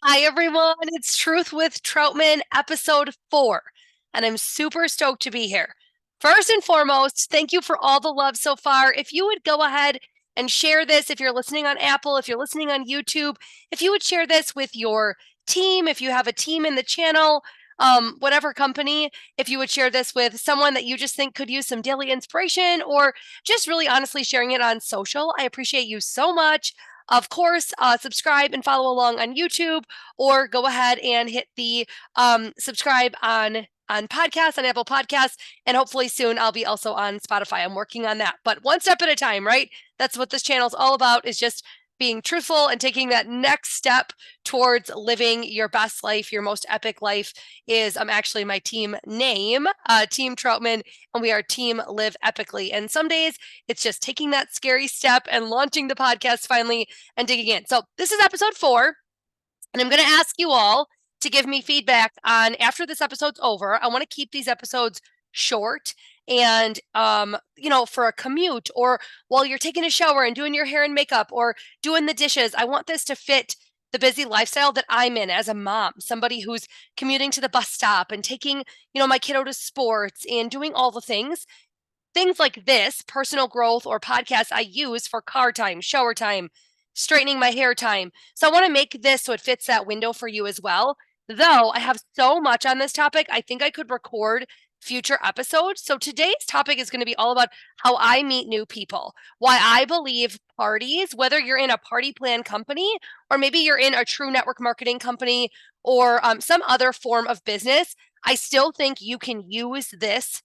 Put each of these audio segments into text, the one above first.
Hi, everyone. It's Truth with Troutman, episode 4, and I'm super stoked to be here. First and foremost, thank you for all the love so far. If you would go ahead and share this, if you're listening on Apple, if you're listening on YouTube, if you would share this with your team, if you have a team in the channel, whatever company, if you would share this with someone that you just think could use some daily inspiration or just really honestly sharing it on social, I appreciate you so much. Of course, subscribe and follow along on YouTube, or go ahead and hit the subscribe on podcasts, on Apple Podcasts, and hopefully soon I'll be also on Spotify. I'm working on that, but one step at a time, right? That's what this channel is all about, is just being truthful and taking that next step towards living your best life, your most epic life. Is actually my team name, Team Troutman, and we are Team Live Epically. And some days it's just taking that scary step and launching the podcast finally and digging in. So this is episode 4. And I'm going to ask you all to give me feedback on, after this episode's over. I want to keep these episodes short and for a commute, or while you're taking a shower and doing your hair and makeup or doing the dishes. I want this to fit the busy lifestyle that I'm in as a mom, somebody who's commuting to the bus stop and taking, my kiddo to sports and doing all the things like this personal growth or podcast I use for car time, shower time, straightening my hair time. So I want to make this so it fits that window for you as well. Though I have so much on this topic, I think I could record future episodes. So today's topic is going to be all about how I meet new people, why I believe parties, whether you're in a party plan company or maybe you're in a true network marketing company or some other form of business, I still think you can use this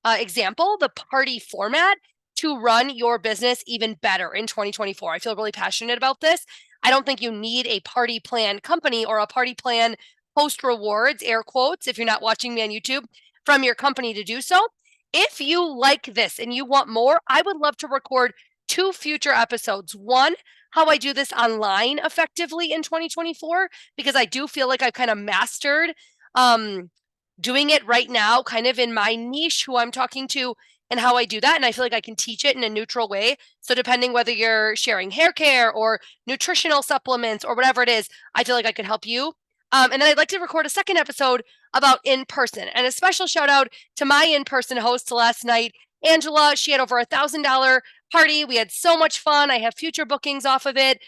example, the party format, to run your business even better in 2024. I feel really passionate about this. I don't think you need a party plan company or a party plan post rewards, air quotes, if you're not watching me on YouTube, from your company to do so. If you like this and you want more, I would love to record 2 future episodes. One, how I do this online effectively in 2024, because I do feel like I've kind of mastered doing it right now, kind of in my niche, who I'm talking to, and how I do that. And I feel like I can teach it in a neutral way. So, depending whether you're sharing hair care or nutritional supplements or whatever it is, I feel like I could help you. And then I'd like to record a second episode about in person. And a special shout out to my in person host last night, Angela. She had over $1,000 party. We had so much fun. I have future bookings off of it.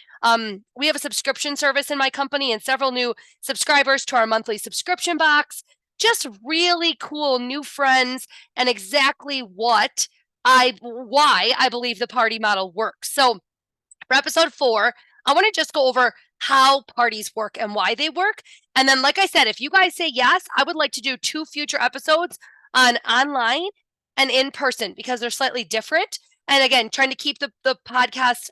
We have a subscription service in my company and several new subscribers to our monthly subscription box. Just really cool new friends, and exactly why I believe the party model works. So for episode 4, I want to just go over how parties work and why they work. And then, like I said, if you guys say yes, I would like to do 2 future episodes on online and in person, because they're slightly different. And again, trying to keep the podcast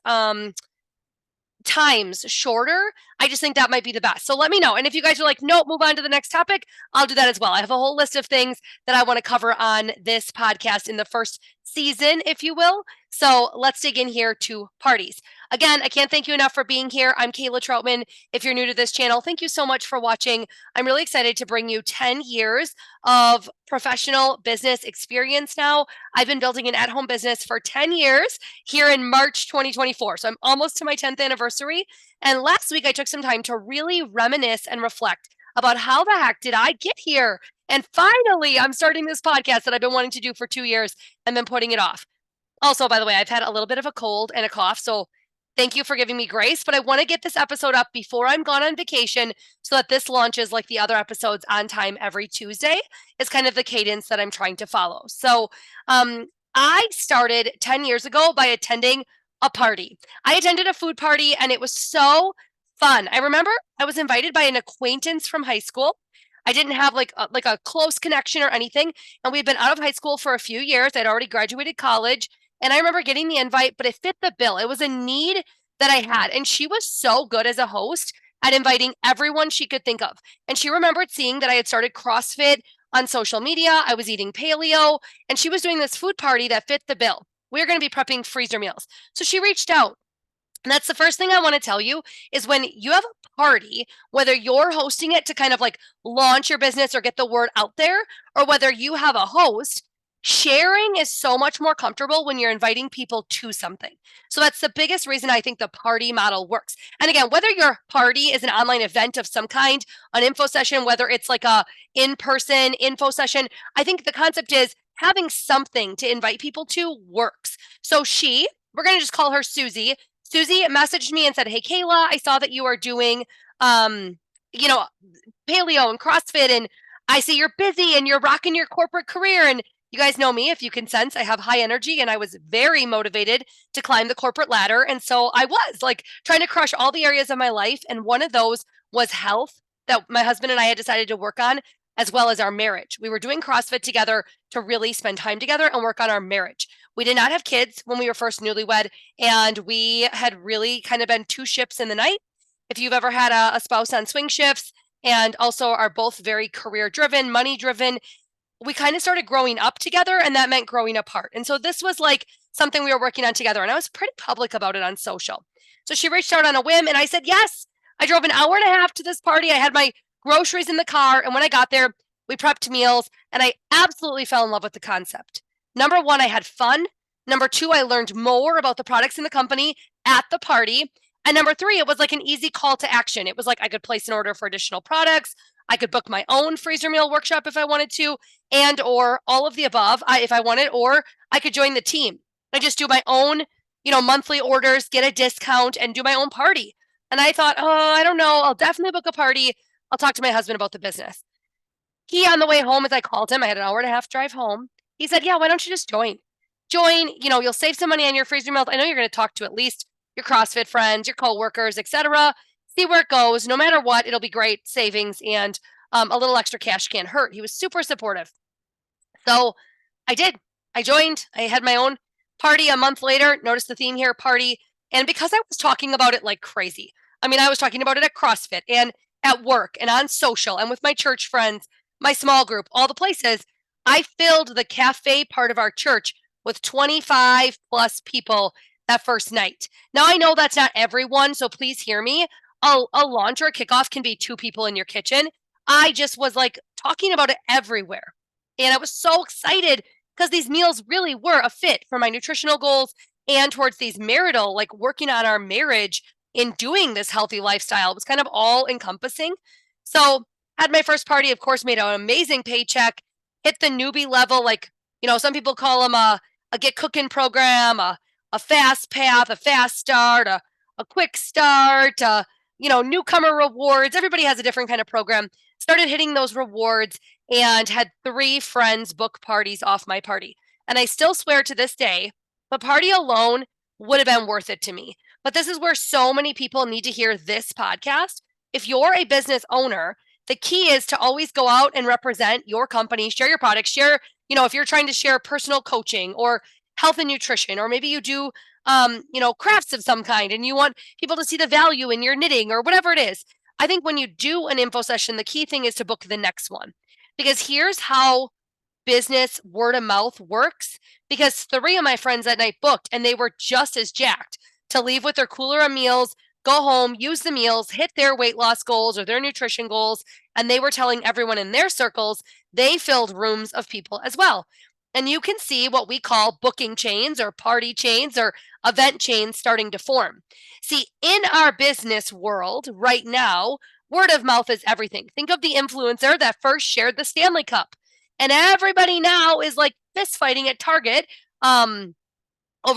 times shorter. I just think that might be the best. So let me know. And if you guys are like, nope, move on to the next topic, I'll do that as well. I have a whole list of things that I want to cover on this podcast in the first season, if you will. So let's dig in here to parties. Again, I can't thank you enough for being here. I'm Kayla Troutman. If you're new to this channel, thank you so much for watching. I'm really excited to bring you 10 years of professional business experience now. I've been building an at-home business for 10 years here in March 2024. So I'm almost to my 10th anniversary. And last week I took some time to really reminisce and reflect about how the heck did I get here? And finally, I'm starting this podcast that I've been wanting to do for 2 years and been putting it off. Also, by the way, I've had a little bit of a cold and a cough, so thank you for giving me grace. But I want to get this episode up before I'm gone on vacation so that this launches like the other episodes on time every Tuesday. Is kind of the cadence that I'm trying to follow. So I started 10 years ago by attending a party. I attended a food party and it was so fun. I remember I was invited by an acquaintance from high school. I didn't have like a close connection or anything, and we had been out of high school for a few years. I'd already graduated college, and I remember getting the invite, but it fit the bill. It was a need that I had, and she was so good as a host at inviting everyone she could think of. And she remembered seeing that I had started CrossFit on social media. I was eating paleo, and she was doing this food party that fit the bill. We were going to be prepping freezer meals. So she reached out. And that's the first thing I want to tell you, is when you have a party, whether you're hosting it to kind of like launch your business or get the word out there, or whether you have a host, Sharing is so much more comfortable when you're inviting people to something. So that's the biggest reason I think the party model works. And again, whether your party is an online event of some kind, an info session, whether it's like a in-person info session, I think the concept is having something to invite people to works. So we're going to just call her Susie. Susie messaged me and said, "Hey, Kayla, I saw that you are doing, you know, paleo and CrossFit, and I see you're busy and you're rocking your corporate career. And you guys know me, if you can sense, I have high energy and I was very motivated to climb the corporate ladder. And so I was like trying to crush all the areas of my life. And one of those was health that my husband and I had decided to work on, as well as our marriage. We were doing CrossFit together to really spend time together and work on our marriage. We did not have kids when we were first newlywed, and we had really kind of been two ships in the night. If you've ever had a spouse on swing shifts and also are both very career driven, money driven, we kind of started growing up together, and that meant growing apart. And so this was like something we were working on together, and I was pretty public about it on social. So she reached out on a whim, and I said yes. I drove an hour and a half to this party. I had my groceries in the car, and when I got there, we prepped meals, and I absolutely fell in love with the concept. Number one, I had fun. Number two, I learned more about the products in the company at the party. And number three, it was like an easy call to action. It was like I could place an order for additional products. I could book my own freezer meal workshop if I wanted to, and or all of the above if I wanted, or I could join the team. I just do my own, monthly orders, get a discount, and do my own party. And I thought, oh, I don't know. I'll definitely book a party. I'll talk to my husband about the business. He, on the way home, as I called him, I had an hour and a half drive home. He said, yeah, why don't you just join? Join, you'll save some money on your freezer meals. I know you're going to talk to at least your CrossFit friends, your coworkers, etc. See where it goes. No matter what, it'll be great savings, and a little extra cash can't hurt. He was super supportive. So I did. I joined. I had my own party a month later. Notice the theme here, party. And because I was talking about it like crazy, I mean, I was talking about it at CrossFit and at work and on social and with my church friends, my small group, all the places. I filled the cafe part of our church with 25 plus people that first night. Now, I know that's not everyone, so please hear me. A launch or a kickoff can be 2 people in your kitchen. I just was like talking about it everywhere. And I was so excited because these meals really were a fit for my nutritional goals and towards these marital, like working on our marriage in doing this healthy lifestyle. It was kind of all encompassing. So had my first party, of course, made an amazing paycheck, hit the newbie level. Like, some people call them a get cooking program, a fast path, a fast start, a quick start, newcomer rewards. Everybody has a different kind of program. Started hitting those rewards and had 3 friends book parties off my party. And I still swear to this day, the party alone would have been worth it to me. But this is where so many people need to hear this podcast. If you're a business owner, the key is to always go out and represent your company, share your products, share, if you're trying to share personal coaching or health and nutrition, or maybe you do, crafts of some kind and you want people to see the value in your knitting or whatever it is. I think when you do an info session, the key thing is to book the next one, because here's how business word of mouth works. Because 3 of my friends that night booked, and they were just as jacked to leave with their cooler of meals, go home, use the meals, hit their weight loss goals or their nutrition goals. And they were telling everyone in their circles they filled rooms of people as well. And you can see what we call booking chains or party chains or event chains starting to form. See, in our business world right now, word of mouth is everything. Think of the influencer that first shared the Stanley Cup. And everybody now is like fist fighting at Target over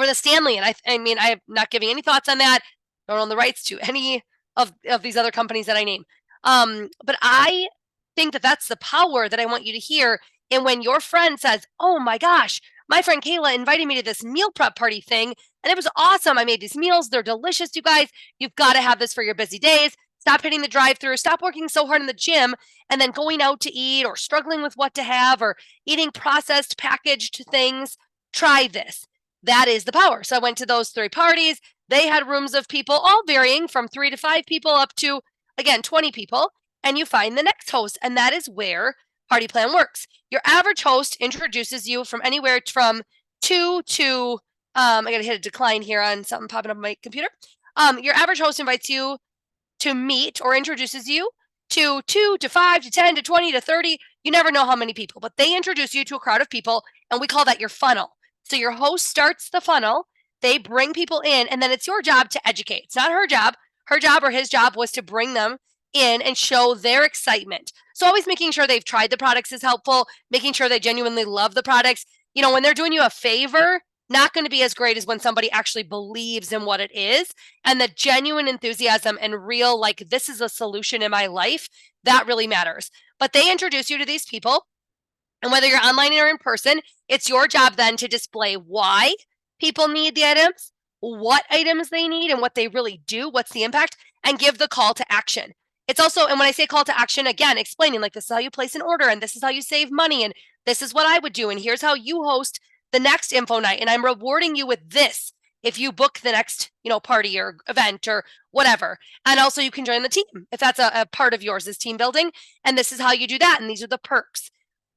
the Stanley. And I mean, I'm not giving any thoughts on that. Don't own the rights to any of these other companies that I name. But I think that that's the power that I want you to hear. And when your friend says, oh my gosh, my friend Kayla invited me to this meal prep party thing, and it was awesome. I made these meals. They're delicious, you guys. You've got to have this for your busy days. Stop hitting the drive-through. Stop working so hard in the gym and then going out to eat or struggling with what to have or eating processed packaged things. Try this. That is the power. So I went to those 3 parties. They had rooms of people, all varying from 3 to 5 people up to, again, 20 people. And you find the next host. And that is where Party Plan works. Your average host introduces you from anywhere from 2 to, I got to hit a decline here on something popping up on my computer. Your average host invites you to meet or introduces you to 2 to 5 to 10 to 20 to 30. You never know how many people, but they introduce you to a crowd of people. And we call that your funnel. So your host starts the funnel, they bring people in, and then it's your job to educate. It's not her job. Her job or his job was to bring them in and show their excitement. So always making sure they've tried the products is helpful, making sure they genuinely love the products. When they're doing you a favor, not going to be as great as when somebody actually believes in what it is, and the genuine enthusiasm and real, like, this is a solution in my life, that really matters. But they introduce you to these people, and whether you're online or in person, it's your job then to display why people need the items, what items they need, and what they really do, what's the impact, and give the call to action. It's also, and when I say call to action, again, explaining like this is how you place an order, and this is how you save money, and this is what I would do, and here's how you host the next info night, and I'm rewarding you with this if you book the next, party or event or whatever. And also you can join the team if that's a part of yours is team building, and this is how you do that, and these are the perks.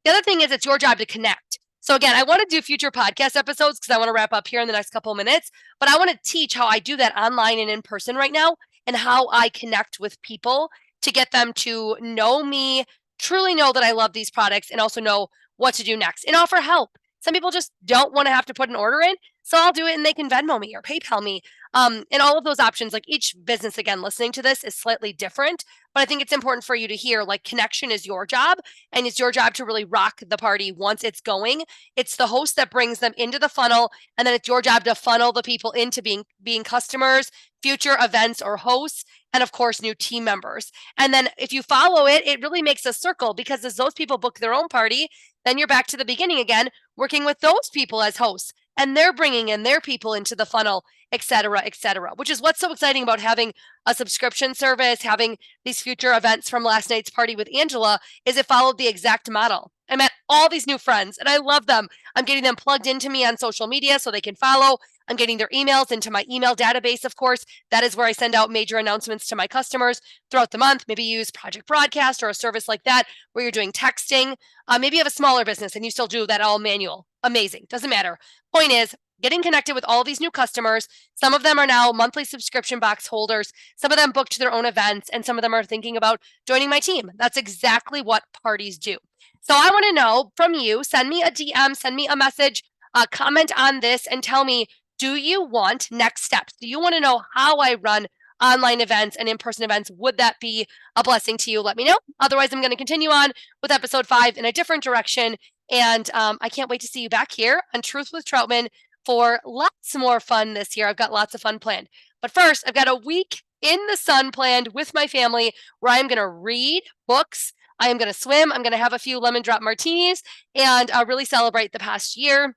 The other thing is it's your job to connect. So again, I want to do future podcast episodes because I want to wrap up here in the next couple of minutes, but I want to teach how I do that online and in person right now and how I connect with people to get them to know me, truly know that I love these products, and also know what to do next and offer help. Some people just don't want to have to put an order in, so I'll do it and they can Venmo me or PayPal me. And all of those options, like each business, again, listening to this is slightly different, but I think it's important for you to hear, like, connection is your job, and it's your job to really rock the party once it's going. It's the host that brings them into the funnel, and then it's your job to funnel the people into being customers, future events or hosts, and of course, new team members. And then if you follow it, it really makes a circle, because as those people book their own party, then you're back to the beginning again, working with those people as hosts, and they're bringing in their people into the funnel, et cetera, which is what's so exciting about having a subscription service, having these future events from last night's party with Angela, is it followed the exact model. I met all these new friends and I love them. I'm getting them plugged into me on social media so they can follow. I'm getting their emails into my email database, of course. That is where I send out major announcements to my customers throughout the month. Maybe use Project Broadcast or a service like that where you're doing texting. Maybe you have a smaller business and you still do that all manual. Amazing. Doesn't matter. Point is, getting connected with all these new customers. Some of them are now monthly subscription box holders. Some of them booked their own events, and some of them are thinking about joining my team. That's exactly what parties do. So I want to know from you, send me a DM, send me a message, comment on this and tell me, do you want next steps? Do you want to know how I run online events and in-person events? Would that be a blessing to you? Let me know. Otherwise, I'm going to continue on with episode 5 in a different direction. And I can't wait to see you back here on Truth with Troutman for lots more fun this year. I've got lots of fun planned. But first, I've got a week in the sun planned with my family where I'm going to read books. I am going to swim. I'm going to have a few lemon drop martinis and really celebrate the past year,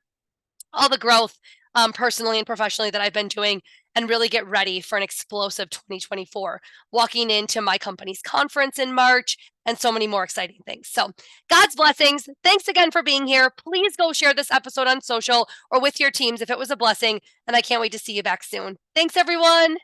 all the growth personally and professionally that I've been doing, and really get ready for an explosive 2024, walking into my company's conference in March and so many more exciting things. So God's blessings. Thanks again for being here. Please go share this episode on social or with your teams if it was a blessing, and I can't wait to see you back soon. Thanks, everyone.